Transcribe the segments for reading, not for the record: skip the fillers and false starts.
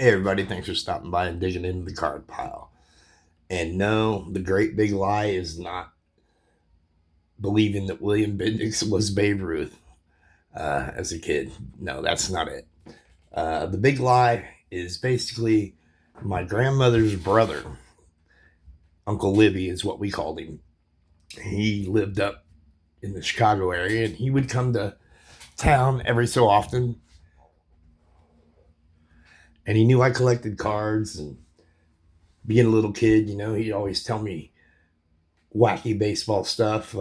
Hey everybody, thanks for stopping by and digging into the card pile. And no, the great big lie is not believing that William Bendix was Babe Ruth as a kid. No, that's not it. The big lie is basically my grandmother's brother, Uncle Libby is what we called him. He lived up in the Chicago area and he would come to town every so often. And he knew I collected cards, and being a little kid, he'd always tell me wacky baseball stuff.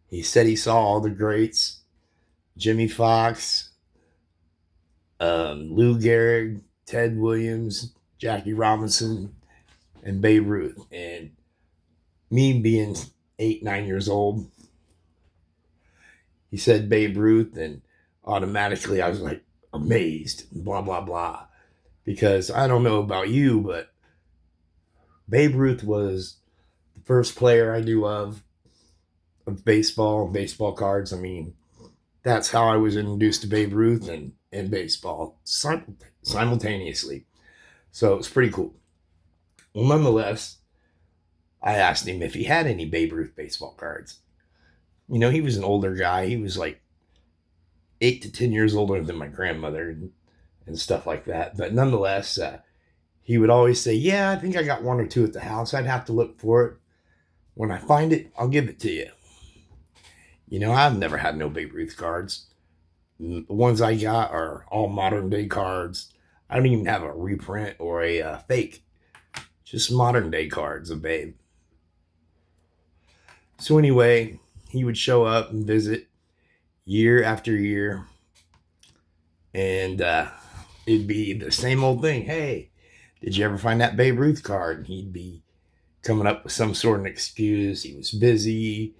He said he saw all the greats: Jimmy Fox, Lou Gehrig, Ted Williams, Jackie Robinson, and Babe Ruth. And me being 8, 9 years old, he said Babe Ruth, and automatically I was like amazed, blah, blah, blah. Because I don't know about you, but Babe Ruth was the first player I knew of baseball cards. I mean, that's how I was introduced to Babe Ruth and baseball simultaneously. So it's pretty cool. Well, nonetheless, I asked him if he had any Babe Ruth baseball cards. He was an older guy. He was like 8 to 10 years older than my grandmother and stuff like that. But nonetheless, he would always say, yeah, I think I got one or two at the house. I'd have to look for it. When I find it, I'll give it to you. I've never had no Babe Ruth cards. The ones I got are all modern day cards. I don't even have a reprint or a fake. Just modern day cards of Babe. So anyway, he would show up and visit year after year. And it'd be the same old thing. Hey, did you ever find that Babe Ruth card? And he'd be coming up with some sort of excuse. He was busy,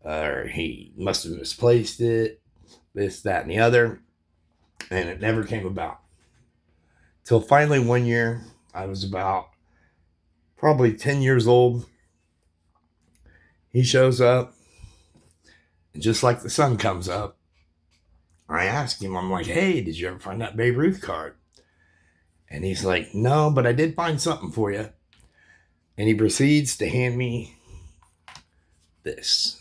or he must have misplaced it, this, that, and the other. And it never came about. Till finally one year, I was about probably 10 years old. He shows up, and just like the sun comes up, I ask him, I'm like, hey, did you ever find that Babe Ruth card? And he's like, no, but I did find something for you. And he proceeds to hand me this.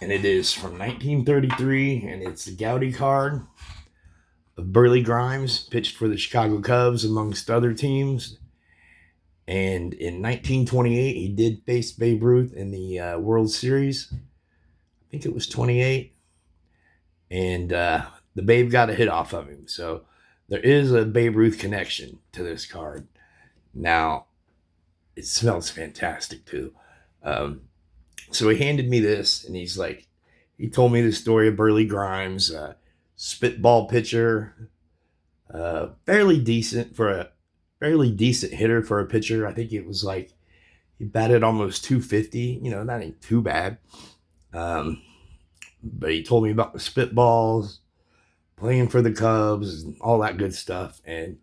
And it is from 1933, and it's the Gowdy card of Burley Grimes, pitched for the Chicago Cubs amongst other teams. And in 1928, he did face Babe Ruth in the World Series. I think it was 28. And the Babe got a hit off of him. So there is a Babe Ruth connection to this card. Now, it smells fantastic too. So he handed me this, and he told me the story of Burley Grimes, spitball pitcher, fairly decent hitter for a pitcher. I think it was like he batted almost 250. That ain't too bad. But he told me about the spitballs, playing for the Cubs, and all that good stuff. And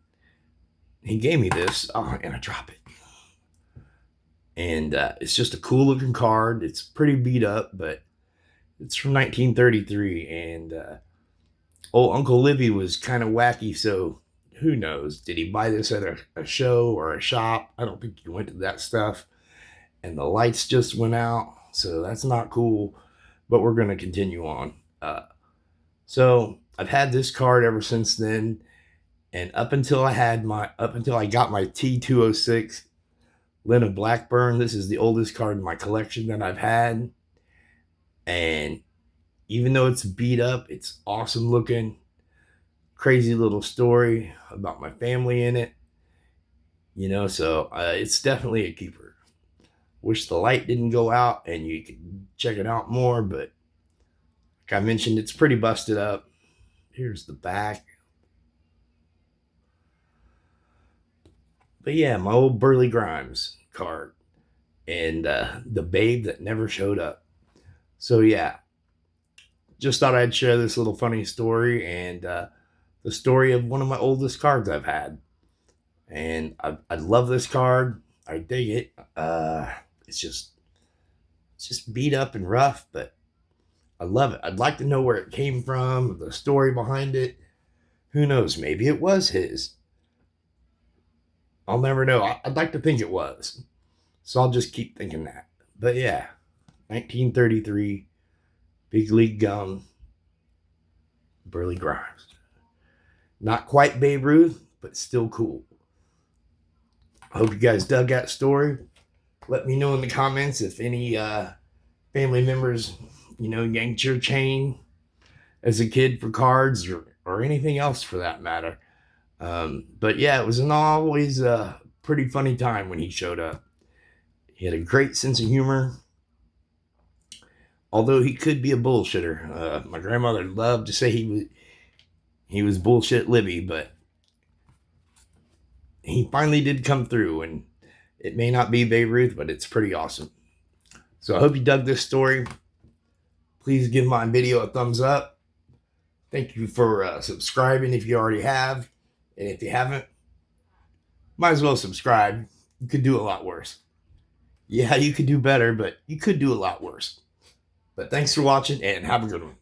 he gave me this. Oh, and I drop it. And it's just a cool looking card. It's pretty beat up, but it's from 1933. And old Uncle Libby was kind of wacky, so who knows? Did he buy this at a show or a shop? I don't think he went to that stuff. And the lights just went out, so that's not cool. But we're going to continue on. So I've had this card ever since then. And up until I got my T206 Lena Blackburn, this is the oldest card in my collection that I've had. And even though it's beat up, it's awesome looking. Crazy little story about my family in it. So it's definitely a keeper. Wish the light didn't go out and you could check it out more, but like I mentioned, it's pretty busted up. Here's the back. But yeah, my old Burley Grimes card and the Babe that never showed up. So yeah, just thought I'd share this little funny story and the story of one of my oldest cards I've had. And I love this card. I dig it. It's just beat up and rough, but I love it. I'd like to know where it came from, the story behind it, Who knows? Maybe it was his. I'll never know. I'd like to think it was. So I'll just keep thinking that. But yeah, 1933, Big League Gum, Burley Grimes. Not quite Babe Ruth, but still cool. I hope you guys dug that story. Let me know in the comments if any family members, yanked your chain as a kid for cards or anything else for that matter. But yeah, it was always a pretty funny time when he showed up. He had a great sense of humor, although he could be a bullshitter. My grandmother loved to say he was bullshit Libby, but he finally did come through, and it may not be Babe Ruth, but it's pretty awesome. So I hope you dug this story. Please give my video a thumbs up. Thank you for subscribing if you already have. And if you haven't, might as well subscribe. You could do a lot worse. Yeah, you could do better, but you could do a lot worse. But thanks for watching and have a good one.